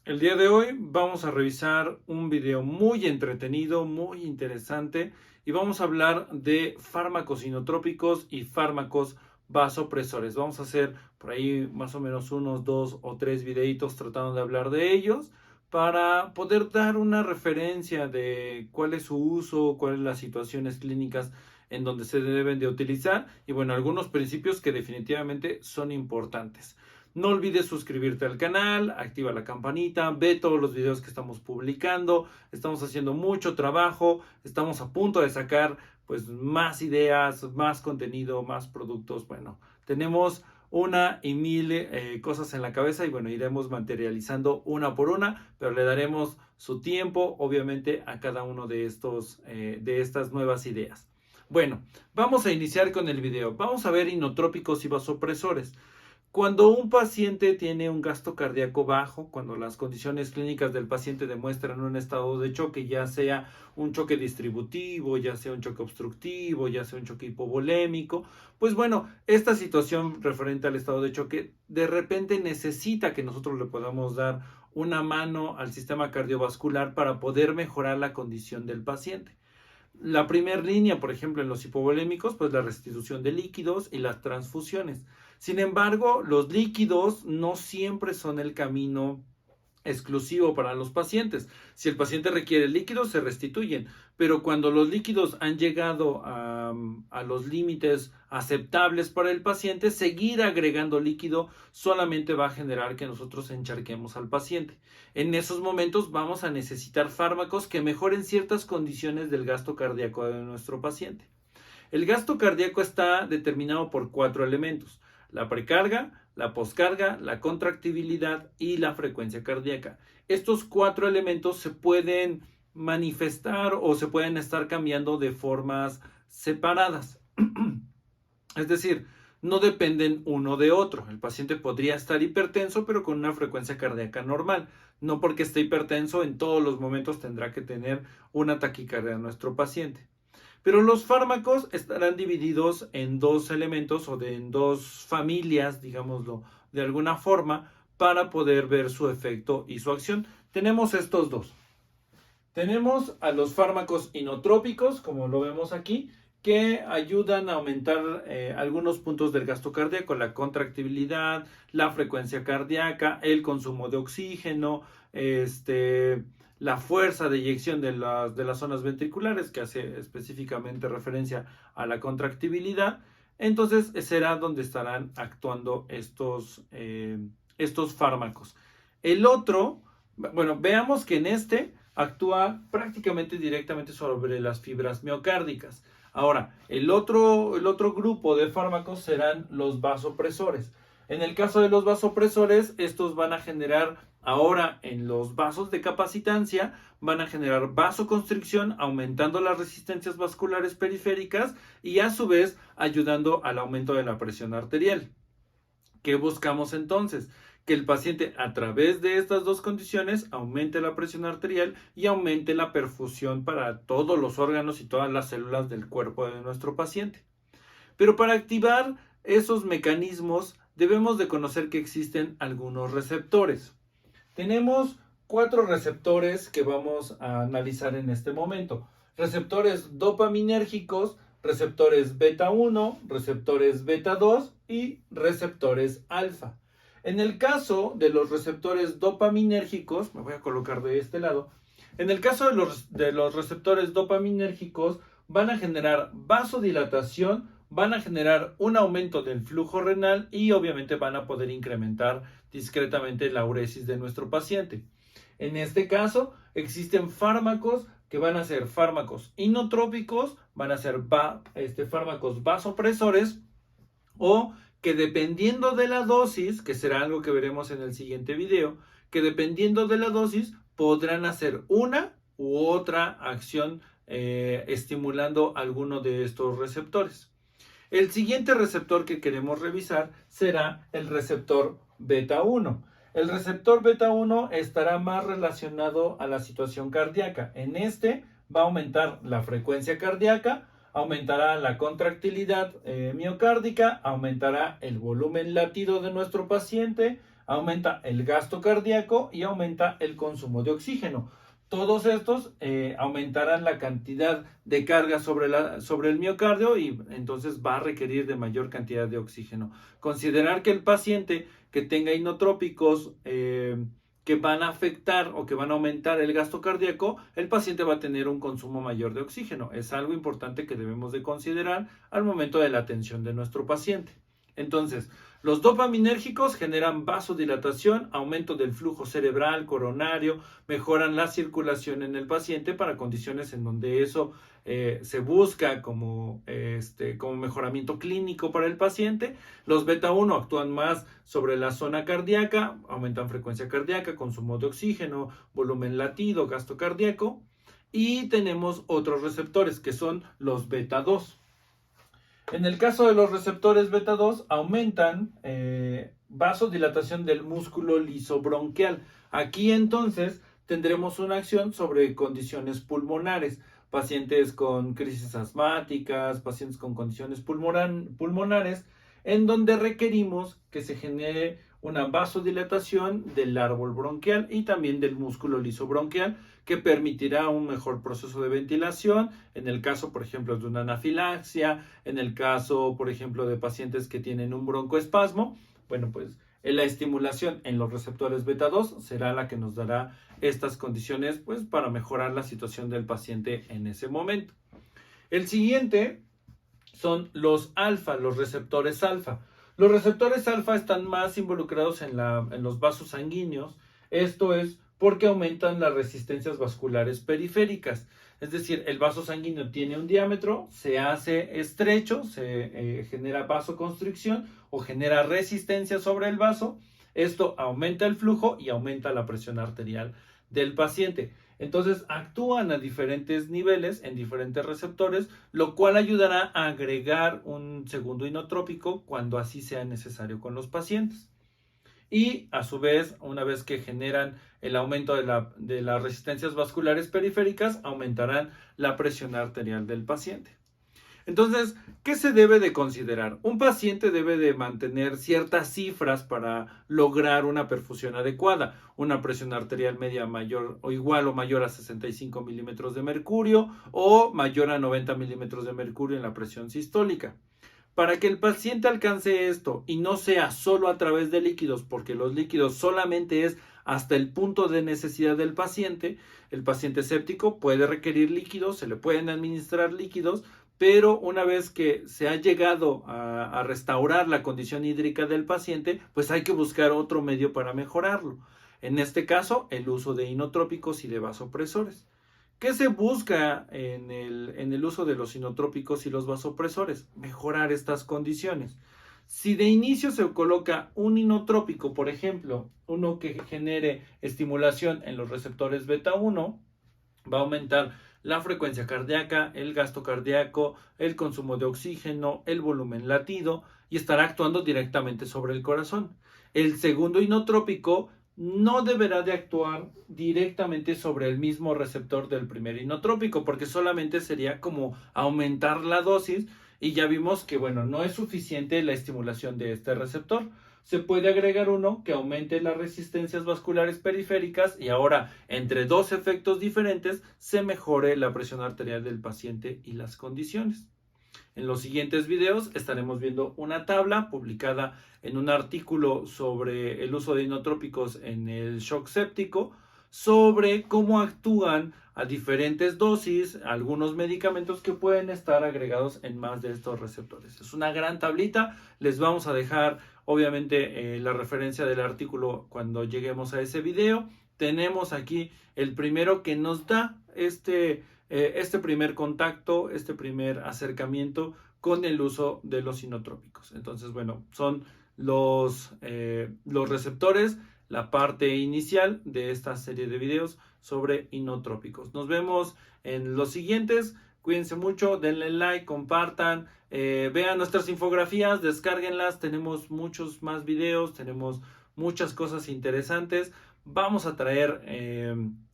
El día de hoy vamos a revisar un video muy entretenido, muy interesante y vamos a hablar de fármacos inotrópicos y fármacos vasopresores. Vamos a hacer por ahí más o menos unos 2 o 3 videitos tratando de hablar de ellos para poder dar una referencia de cuál es su uso, cuáles las situaciones clínicas en donde se deben de utilizar y bueno, algunos principios que definitivamente son importantes. No olvides suscribirte al canal, activa la campanita, ve todos los videos que estamos publicando, estamos haciendo mucho trabajo, estamos a punto de sacar pues más ideas, más contenido, más productos. Bueno, tenemos una y mil cosas en la cabeza y bueno, iremos materializando una por una, pero le daremos su tiempo obviamente a cada uno de estas nuevas ideas. Bueno, vamos a iniciar con el video. Vamos a ver inotrópicos y vasopresores. Cuando un paciente tiene un gasto cardíaco bajo, cuando las condiciones clínicas del paciente demuestran un estado de choque, ya sea un choque distributivo, ya sea un choque obstructivo, ya sea un choque hipovolémico, pues bueno, esta situación referente al estado de choque de repente necesita que nosotros le podamos dar una mano al sistema cardiovascular para poder mejorar la condición del paciente. La primera línea, por ejemplo, en los hipovolémicos, pues la restitución de líquidos y las transfusiones. Sin embargo, los líquidos no siempre son el camino exclusivo para los pacientes. Si el paciente requiere líquidos, se restituyen, pero cuando los líquidos han llegado a los límites aceptables para el paciente, seguir agregando líquido solamente va a generar que nosotros encharquemos al paciente. En esos momentos vamos a necesitar fármacos que mejoren ciertas condiciones del gasto cardíaco de nuestro paciente. El gasto cardíaco está determinado por 4 elementos: la precarga, la poscarga, la contractibilidad y la frecuencia cardíaca. Estos 4 elementos se pueden manifestar o se pueden estar cambiando de formas separadas. Es decir, no dependen uno de otro. El paciente podría estar hipertenso, pero con una frecuencia cardíaca normal. No porque esté hipertenso en todos los momentos tendrá que tener una taquicardia nuestro paciente. Pero los fármacos estarán divididos en 2 elementos o en 2 familias, digámoslo de alguna forma, para poder ver su efecto y su acción. Tenemos estos dos. Tenemos a los fármacos inotrópicos, como lo vemos aquí, que ayudan a aumentar algunos puntos del gasto cardíaco, la contractibilidad, la frecuencia cardíaca, el consumo de oxígeno, la fuerza de eyección de las zonas ventriculares, que hace específicamente referencia a la contractibilidad. Entonces será donde estarán actuando estos fármacos. El otro, bueno, veamos que en este actúa prácticamente directamente sobre las fibras miocárdicas. Ahora, el otro grupo de fármacos serán los vasopresores. En el caso de los vasopresores, estos van a generar, ahora en los vasos de capacitancia, van a generar vasoconstricción, aumentando las resistencias vasculares periféricas y a su vez ayudando al aumento de la presión arterial. ¿Qué buscamos entonces? Que el paciente a través de estas dos condiciones aumente la presión arterial y aumente la perfusión para todos los órganos y todas las células del cuerpo de nuestro paciente. Pero para activar esos mecanismos debemos de conocer que existen algunos receptores. Tenemos 4 receptores que vamos a analizar en este momento. Receptores dopaminérgicos, receptores beta 1, receptores beta 2 y receptores alfa. En el caso de los receptores dopaminérgicos, me voy a colocar de este lado, en el caso de los receptores dopaminérgicos van a generar vasodilatación, van a generar un aumento del flujo renal y obviamente van a poder incrementar discretamente la uresis de nuestro paciente. En este caso, existen fármacos que van a ser fármacos inotrópicos, van a ser fármacos vasopresores o que dependiendo de la dosis, que será algo que veremos en el siguiente video, que dependiendo de la dosis podrán hacer una u otra acción estimulando alguno de estos receptores. El siguiente receptor que queremos revisar será el receptor beta 1. El receptor beta 1 estará más relacionado a la situación cardíaca. En este va a aumentar la frecuencia cardíaca, aumentará la contractilidad miocárdica, aumentará el volumen latido de nuestro paciente, aumenta el gasto cardíaco y aumenta el consumo de oxígeno. Todos estos aumentarán la cantidad de carga sobre el miocardio y entonces va a requerir de mayor cantidad de oxígeno. Considerar que el paciente que tenga inotrópicos que van a afectar o que van a aumentar el gasto cardíaco, el paciente va a tener un consumo mayor de oxígeno. Es algo importante que debemos de considerar al momento de la atención de nuestro paciente. Entonces, los dopaminérgicos generan vasodilatación, aumento del flujo cerebral, coronario, mejoran la circulación en el paciente para condiciones en donde eso se busca como mejoramiento clínico para el paciente. Los beta 1 actúan más sobre la zona cardíaca, aumentan frecuencia cardíaca, consumo de oxígeno, volumen latido, gasto cardíaco. Y tenemos otros receptores que son los beta 2. En el caso de los receptores beta 2, aumentan vasodilatación del músculo lisobronquial. Aquí entonces tendremos una acción sobre condiciones pulmonares, pacientes con crisis asmáticas, pacientes con condiciones pulmonares, en donde requerimos que se genere una vasodilatación del árbol bronquial y también del músculo lisobronquial, que permitirá un mejor proceso de ventilación en el caso, por ejemplo, de una anafilaxia, en el caso, por ejemplo, de pacientes que tienen un broncoespasmo. Bueno, pues la estimulación en los receptores beta 2 será la que nos dará estas condiciones, pues, para mejorar la situación del paciente en ese momento. El siguiente son los alfa, los receptores alfa. Los receptores alfa están más involucrados en los vasos sanguíneos. Esto es porque aumentan las resistencias vasculares periféricas. Es decir, el vaso sanguíneo tiene un diámetro, se hace estrecho, se genera vasoconstricción o genera resistencia sobre el vaso. Esto aumenta el flujo y aumenta la presión arterial del paciente. Entonces actúan a diferentes niveles en diferentes receptores, lo cual ayudará a agregar un segundo inotrópico cuando así sea necesario con los pacientes. Y a su vez, una vez que generan el aumento de las resistencias vasculares periféricas, aumentarán la presión arterial del paciente. Entonces, ¿qué se debe de considerar? Un paciente debe de mantener ciertas cifras para lograr una perfusión adecuada. Una presión arterial media mayor o igual o mayor a 65 milímetros de mercurio o mayor a 90 milímetros de mercurio en la presión sistólica. Para que el paciente alcance esto y no sea solo a través de líquidos, porque los líquidos solamente es hasta el punto de necesidad del paciente, el paciente séptico puede requerir líquidos, se le pueden administrar líquidos, pero una vez que se ha llegado a restaurar la condición hídrica del paciente, pues hay que buscar otro medio para mejorarlo. En este caso, el uso de inotrópicos y de vasopresores. ¿Qué se busca en el uso de los inotrópicos y los vasopresores? Mejorar estas condiciones. Si de inicio se coloca un inotrópico, por ejemplo, uno que genere estimulación en los receptores beta 1, va a aumentar la frecuencia cardíaca, el gasto cardíaco, el consumo de oxígeno, el volumen latido y estará actuando directamente sobre el corazón. El segundo inotrópico no deberá de actuar directamente sobre el mismo receptor del primer inotrópico, porque solamente sería como aumentar la dosis y ya vimos que, bueno, no es suficiente la estimulación de este receptor. Se puede agregar uno que aumente las resistencias vasculares periféricas y ahora, entre dos efectos diferentes, se mejore la presión arterial del paciente y las condiciones. En los siguientes videos estaremos viendo una tabla publicada en un artículo sobre el uso de inotrópicos en el shock séptico, sobre cómo actúan a diferentes dosis algunos medicamentos que pueden estar agregados en más de estos receptores. Es una gran tablita, les vamos a dejar obviamente la referencia del artículo cuando lleguemos a ese video. Tenemos aquí el primero que nos da este primer contacto, este primer acercamiento con el uso de los inotrópicos. Entonces, bueno, son los receptores, la parte inicial de esta serie de videos sobre inotrópicos. Nos vemos en los siguientes. Cuídense mucho, denle like, compartan, vean nuestras infografías, descárguenlas. Tenemos muchos más videos, tenemos muchas cosas interesantes. Vamos a traer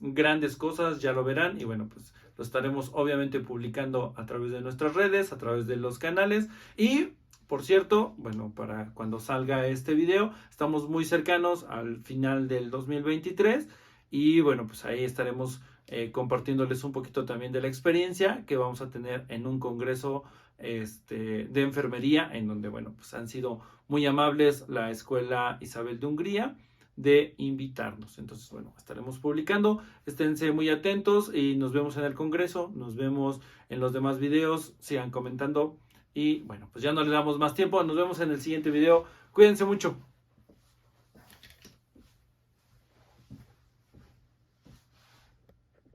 grandes cosas, ya lo verán, y bueno, pues lo estaremos obviamente publicando a través de nuestras redes, a través de los canales, y Por cierto, bueno, para cuando salga este video, estamos muy cercanos al final del 2023 y bueno, pues ahí estaremos compartiéndoles un poquito también de la experiencia que vamos a tener en un congreso de enfermería, en donde, bueno, pues han sido muy amables la Escuela Isabel de Hungría de invitarnos. Entonces, bueno, estaremos publicando, esténse muy atentos y nos vemos en el congreso, nos vemos en los demás videos, sigan comentando y bueno, pues ya no le damos más tiempo, nos vemos en el siguiente video, cuídense mucho.